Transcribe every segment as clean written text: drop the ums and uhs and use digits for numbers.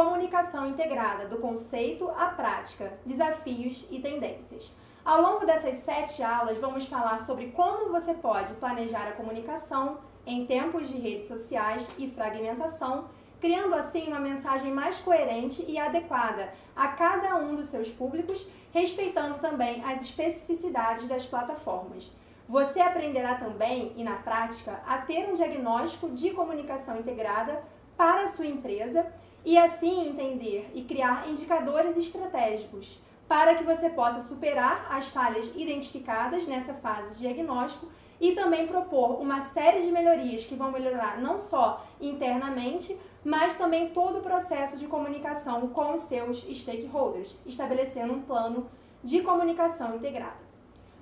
Comunicação Integrada, do conceito à prática, desafios e tendências. Ao longo dessas 7 aulas, vamos falar sobre como você pode planejar a comunicação em tempos de redes sociais e fragmentação, criando assim uma mensagem mais coerente e adequada a cada um dos seus públicos, respeitando também as especificidades das plataformas. Você aprenderá também, e na prática, a ter um diagnóstico de comunicação integrada para a sua empresa e assim entender e criar indicadores estratégicos para que você possa superar as falhas identificadas nessa fase de diagnóstico e também propor uma série de melhorias que vão melhorar não só internamente, mas também todo o processo de comunicação com os seus stakeholders, estabelecendo um plano de comunicação integrada.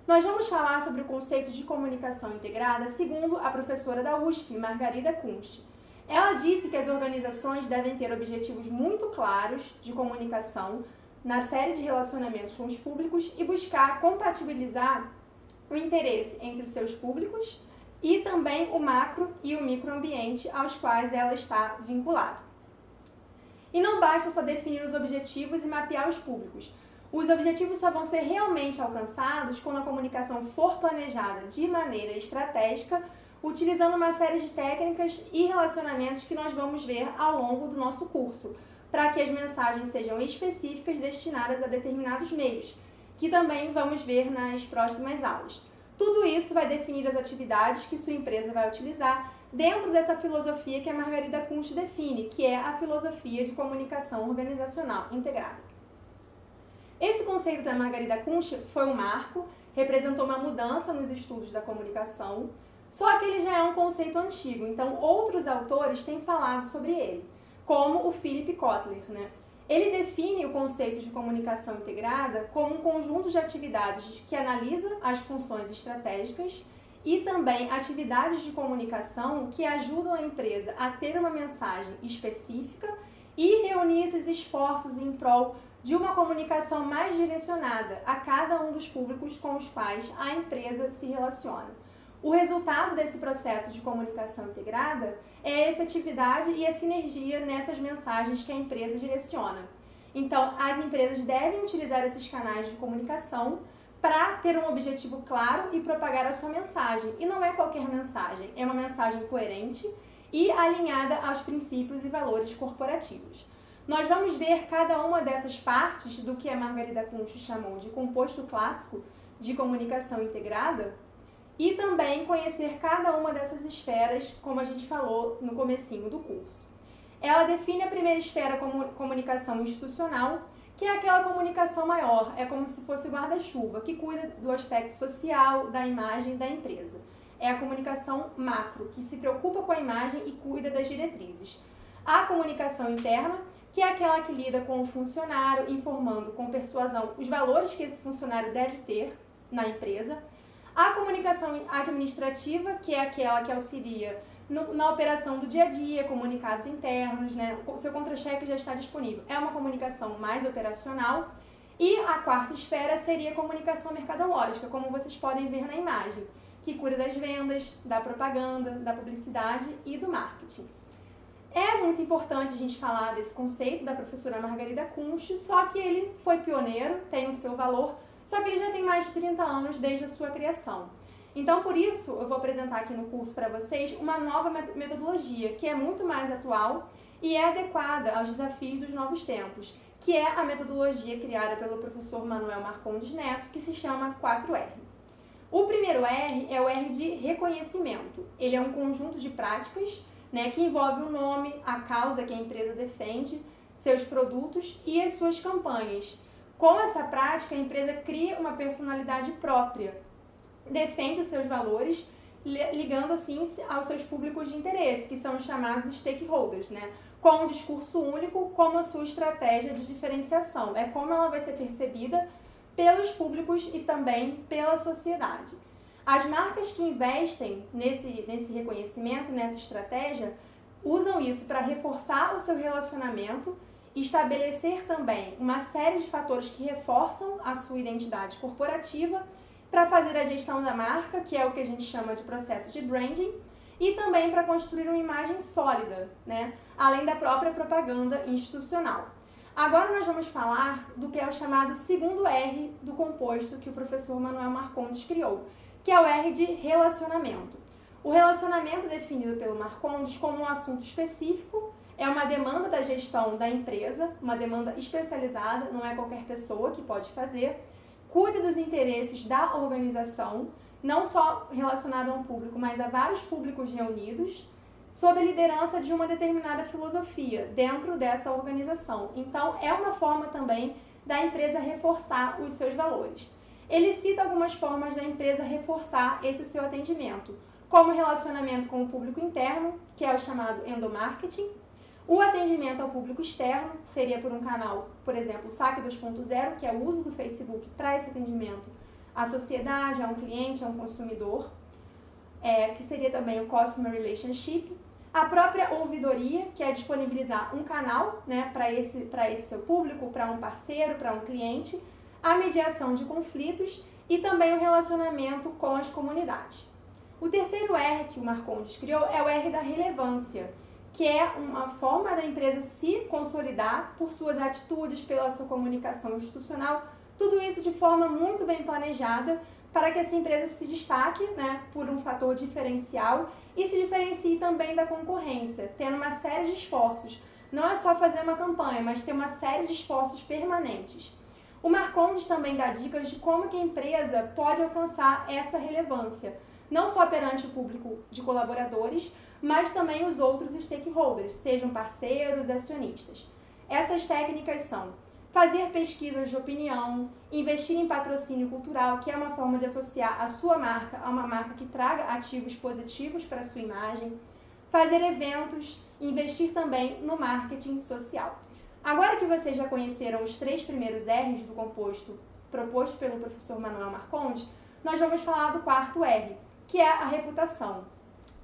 Nós vamos falar sobre o conceito de comunicação integrada segundo a professora da USP, Margarida Kunst. Ela disse que as organizações devem ter objetivos muito claros de comunicação na série de relacionamentos com os públicos e buscar compatibilizar o interesse entre os seus públicos e também o macro e o microambiente aos quais ela está vinculada. E não basta só definir os objetivos e mapear os públicos. Os objetivos só vão ser realmente alcançados quando a comunicação for planejada de maneira estratégica, utilizando uma série de técnicas e relacionamentos que nós vamos ver ao longo do nosso curso, para que as mensagens sejam específicas destinadas a determinados meios, que também vamos ver nas próximas aulas. Tudo isso vai definir as atividades que sua empresa vai utilizar dentro dessa filosofia que a Margarida Kunst define, que é a filosofia de comunicação organizacional integrada. Esse conceito da Margarida Kunst foi um marco, representou uma mudança nos estudos da comunicação, só que ele já é um conceito antigo, então outros autores têm falado sobre ele, como o Philip Kotler, Ele define o conceito de comunicação integrada como um conjunto de atividades que analisa as funções estratégicas e também atividades de comunicação que ajudam a empresa a ter uma mensagem específica e reunir esses esforços em prol de uma comunicação mais direcionada a cada um dos públicos com os quais a empresa se relaciona. O resultado desse processo de comunicação integrada é a efetividade e a sinergia nessas mensagens que a empresa direciona. Então, as empresas devem utilizar esses canais de comunicação para ter um objetivo claro e propagar a sua mensagem. E não é qualquer mensagem, é uma mensagem coerente e alinhada aos princípios e valores corporativos. Nós vamos ver cada uma dessas partes do que a Margarida Kunst chamou de composto clássico de comunicação integrada e também conhecer cada uma dessas esferas, como a gente falou no comecinho do curso. Ela define a primeira esfera como comunicação institucional, que é aquela comunicação maior, é como se fosse o guarda-chuva, que cuida do aspecto social, da imagem da empresa. É a comunicação macro, que se preocupa com a imagem e cuida das diretrizes. A comunicação interna, que é aquela que lida com o funcionário, informando com persuasão os valores que esse funcionário deve ter na empresa. A comunicação administrativa, que é aquela que auxilia na operação do dia a dia, comunicados internos, o seu contra-cheque já está disponível. É uma comunicação mais operacional. E a quarta esfera seria a comunicação mercadológica, como vocês podem ver na imagem, que cuida das vendas, da propaganda, da publicidade e do marketing. É muito importante a gente falar desse conceito da professora Margarida Kunst, só que ele foi pioneiro, tem o seu valor, só que ele já tem mais de 30 anos desde a sua criação. Então, por isso, eu vou apresentar aqui no curso para vocês uma nova metodologia, que é muito mais atual e é adequada aos desafios dos novos tempos, que é a metodologia criada pelo professor Manuel Marcondes Neto, que se chama 4R. O primeiro R é o R de reconhecimento. Ele é um conjunto de práticas que envolve o nome, a causa que a empresa defende, seus produtos e as suas campanhas. Com essa prática, a empresa cria uma personalidade própria, defende os seus valores, ligando assim aos seus públicos de interesse, que são os chamados stakeholders, com um discurso único como a sua estratégia de diferenciação. É como ela vai ser percebida pelos públicos e também pela sociedade. As marcas que investem nesse reconhecimento, nessa estratégia, usam isso para reforçar o seu relacionamento e estabelecer também uma série de fatores que reforçam a sua identidade corporativa para fazer a gestão da marca, que é o que a gente chama de processo de branding, e também para construir uma imagem sólida, né? Além da própria propaganda institucional. Agora nós vamos falar do que é o chamado segundo R do composto que o professor Manuel Marcondes criou, que é o R de relacionamento. O relacionamento é definido pelo Marcondes como um assunto específico, é uma demanda da gestão da empresa, uma demanda especializada, não é qualquer pessoa que pode fazer, cuida dos interesses da organização, não só relacionado a um público, mas a vários públicos reunidos, sob a liderança de uma determinada filosofia dentro dessa organização. Então, é uma forma também da empresa reforçar os seus valores. Ele cita algumas formas da empresa reforçar esse seu atendimento, como o relacionamento com o público interno, que é o chamado endomarketing, o atendimento ao público externo, seria por um canal, por exemplo, o Saque 2.0, que é o uso do Facebook para esse atendimento à sociedade, a um cliente, a um consumidor, que seria também o Customer Relationship, a própria ouvidoria, que é disponibilizar um canal, né, para esse seu público, para um parceiro, para um cliente, a mediação de conflitos e também o relacionamento com as comunidades. O terceiro R que o Marcondes criou é o R da relevância, que é uma forma da empresa se consolidar por suas atitudes, pela sua comunicação institucional, tudo isso de forma muito bem planejada para que essa empresa se destaque, né, por um fator diferencial e se diferencie também da concorrência, tendo uma série de esforços. Não é só fazer uma campanha, mas ter uma série de esforços permanentes. O Marcondes também dá dicas de como que a empresa pode alcançar essa relevância, não só perante o público de colaboradores, mas também os outros stakeholders, sejam parceiros, acionistas. Essas técnicas são fazer pesquisas de opinião, investir em patrocínio cultural, que é uma forma de associar a sua marca a uma marca que traga ativos positivos para a sua imagem, fazer eventos, investir também no marketing social. Agora que vocês já conheceram os 3 primeiros R's do composto proposto pelo professor Manuel Marcondes, nós vamos falar do quarto R, que é a reputação.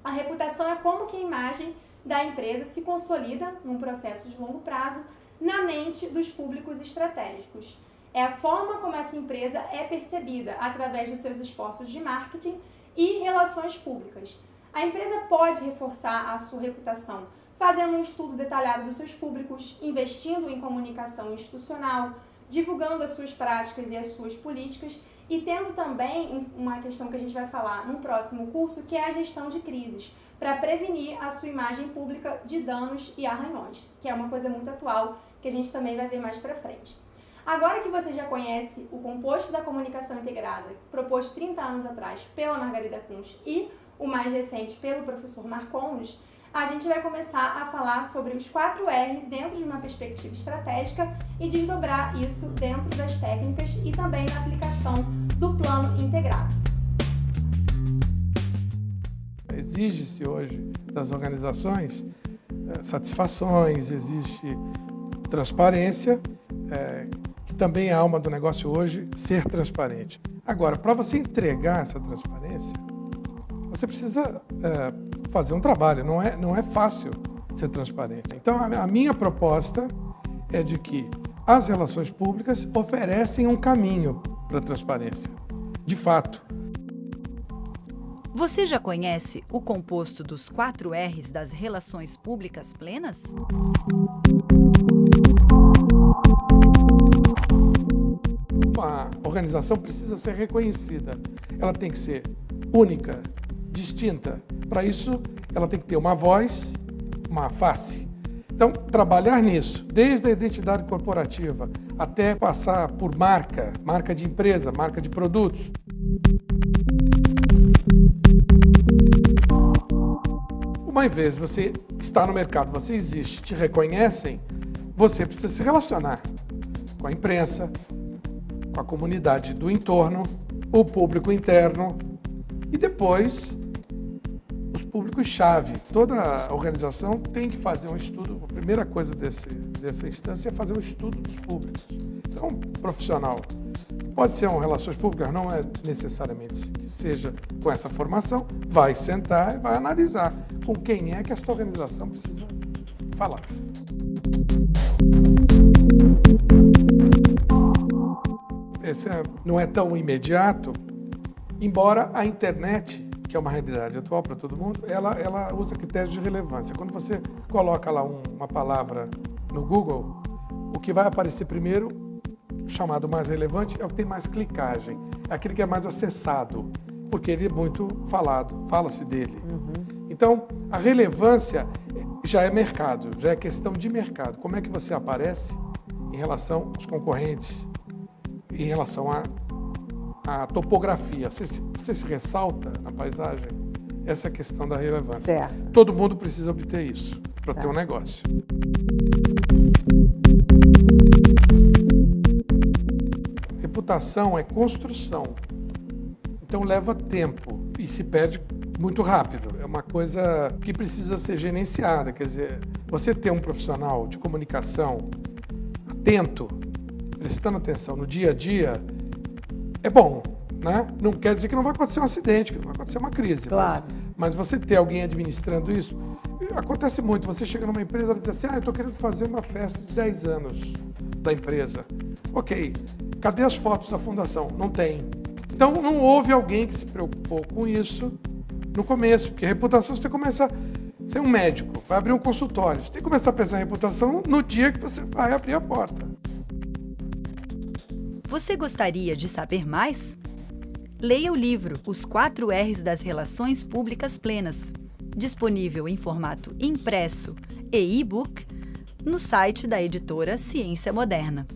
A reputação é como que a imagem da empresa se consolida num processo de longo prazo na mente dos públicos estratégicos. É a forma como essa empresa é percebida através dos seus esforços de marketing e relações públicas. A empresa pode reforçar a sua reputação fazendo um estudo detalhado dos seus públicos, investindo em comunicação institucional, divulgando as suas práticas e as suas políticas e tendo também uma questão que a gente vai falar no próximo curso, que é a gestão de crises, para prevenir a sua imagem pública de danos e arranhões, que é uma coisa muito atual que a gente também vai ver mais para frente. Agora que você já conhece o composto da comunicação integrada, proposto 30 anos atrás pela Margarida Kunz e o mais recente pelo professor Marcondes, a gente vai começar a falar sobre os 4 R dentro de uma perspectiva estratégica e desdobrar isso dentro das técnicas e também na aplicação do plano integrado. Exige-se hoje das organizações satisfações, existe transparência, que também é a alma do negócio hoje, ser transparente. Agora, para você entregar essa transparência, você precisa fazer um trabalho, não é fácil ser transparente. Então, a minha proposta é de que as relações públicas oferecem um caminho para a transparência, de fato. Você já conhece o composto dos 4 R's das relações públicas plenas? Uma organização precisa ser reconhecida. Ela tem que ser única, distinta. Para isso, ela tem que ter uma voz, uma face. Então, trabalhar nisso, desde a identidade corporativa até passar por marca de empresa, marca de produtos. Uma vez você está no mercado, você existe, te reconhecem, você precisa se relacionar com a imprensa, com a comunidade do entorno, o público interno e depois os públicos-chave. Toda organização tem que fazer um estudo. A primeira coisa dessa instância é fazer um estudo dos públicos. Então, profissional pode ser um relações públicas, não é necessariamente que seja com essa formação, vai sentar e vai analisar com quem é que esta organização precisa falar. Esse não é tão imediato, embora a internet, que que é uma realidade atual para todo mundo, ela usa critérios de relevância. Quando você coloca lá uma palavra no Google, o que vai aparecer primeiro, chamado mais relevante, é o que tem mais clicagem, é aquele que é mais acessado, porque ele é muito falado, fala-se dele. Então, a relevância já é mercado, já é questão de mercado. Como é que você aparece em relação aos concorrentes, em relação à topografia? Você se ressalta na paisagem? Essa é a questão da relevância. Certo. Todo mundo precisa obter isso para ter um negócio. Reputação é construção. Então leva tempo e se perde muito rápido. É uma coisa que precisa ser gerenciada. Quer dizer, você ter um profissional de comunicação atento, prestando atenção no dia a dia, é bom, né? Não quer dizer que não vai acontecer um acidente, que não vai acontecer uma crise. Claro. Mas você ter alguém administrando isso, acontece muito. Você chega numa empresa e diz assim, eu estou querendo fazer uma festa de 10 anos da empresa. Ok, cadê as fotos da fundação? Não tem. Então não houve alguém que se preocupou com isso no começo, porque reputação você começa... Você é um médico, vai abrir um consultório. Você tem que começar a pensar em reputação no dia que você vai abrir a porta. Você gostaria de saber mais? Leia o livro Os 4 R's das Relações Públicas Plenas, disponível em formato impresso e e-book no site da editora Ciência Moderna.